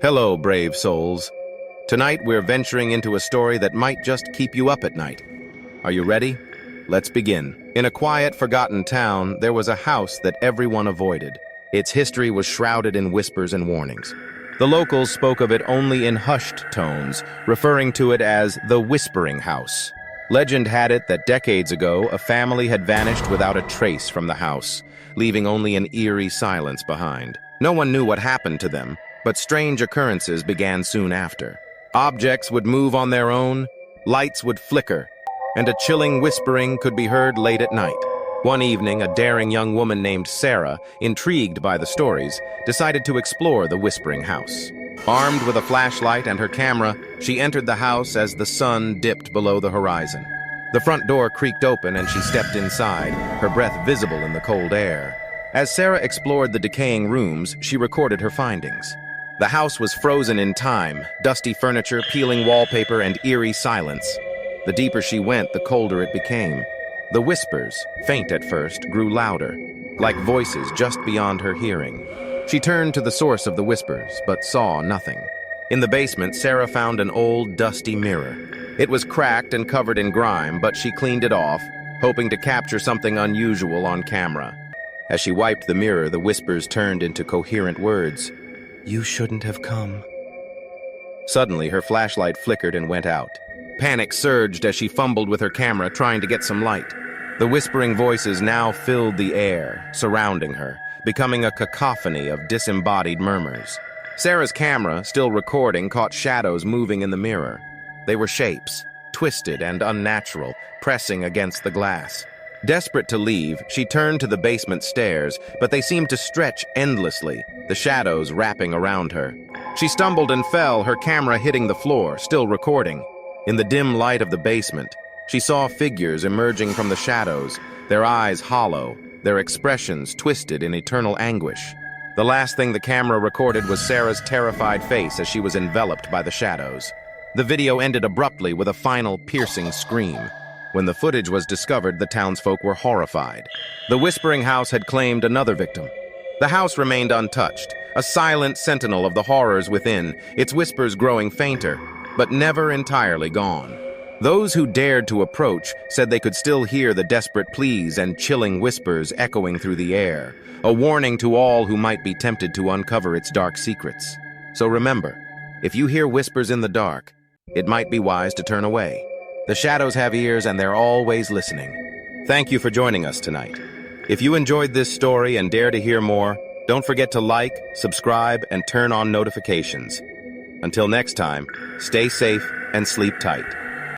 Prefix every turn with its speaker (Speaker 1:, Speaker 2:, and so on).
Speaker 1: Hello, brave souls. Tonight we're venturing into a story that might just keep you up at night. Are you ready? Let's begin. In a quiet, forgotten town, there was a house that everyone avoided. Its history was shrouded in whispers and warnings. The locals spoke of it only in hushed tones, referring to it as the Whispering House. Legend had it that decades ago, a family had vanished without a trace from the house, leaving only an eerie silence behind. No one knew what happened to them, but strange occurrences began soon after. Objects would move on their own, lights would flicker, and a chilling whispering could be heard late at night. One evening, a daring young woman named Sarah, intrigued by the stories, decided to explore the Whispering House. Armed with a flashlight and her camera, she entered the house as the sun dipped below the horizon. The front door creaked open and she stepped inside, her breath visible in the cold air. As Sarah explored the decaying rooms, she recorded her findings. The house was frozen in time, dusty furniture, peeling wallpaper, and eerie silence. The deeper she went, the colder it became. The whispers, faint at first, grew louder, like voices just beyond her hearing. She turned to the source of the whispers, but saw nothing. In the basement, Sarah found an old, dusty mirror. It was cracked and covered in grime, but she cleaned it off, hoping to capture something unusual on camera. As she wiped the mirror, the whispers turned into coherent words. "You shouldn't have come." Suddenly, her flashlight flickered and went out. Panic surged as she fumbled with her camera, trying to get some light. The whispering voices now filled the air, surrounding her, becoming a cacophony of disembodied murmurs. Sarah's camera, still recording, caught shadows moving in the mirror. They were shapes, twisted and unnatural, pressing against the glass. Desperate to leave, she turned to the basement stairs, but they seemed to stretch endlessly, the shadows wrapping around her. She stumbled and fell, her camera hitting the floor, still recording. In the dim light of the basement, she saw figures emerging from the shadows, their eyes hollow, their expressions twisted in eternal anguish. The last thing the camera recorded was Sarah's terrified face as she was enveloped by the shadows. The video ended abruptly with a final piercing scream. When the footage was discovered, the townsfolk were horrified. The Whispering House had claimed another victim. The house remained untouched, a silent sentinel of the horrors within, its whispers growing fainter, but never entirely gone. Those who dared to approach said they could still hear the desperate pleas and chilling whispers echoing through the air, a warning to all who might be tempted to uncover its dark secrets. So remember, if you hear whispers in the dark, it might be wise to turn away. The shadows have ears and they're always listening. Thank you for joining us tonight. If you enjoyed this story and dare to hear more, don't forget to like, subscribe, and turn on notifications. Until next time, stay safe and sleep tight.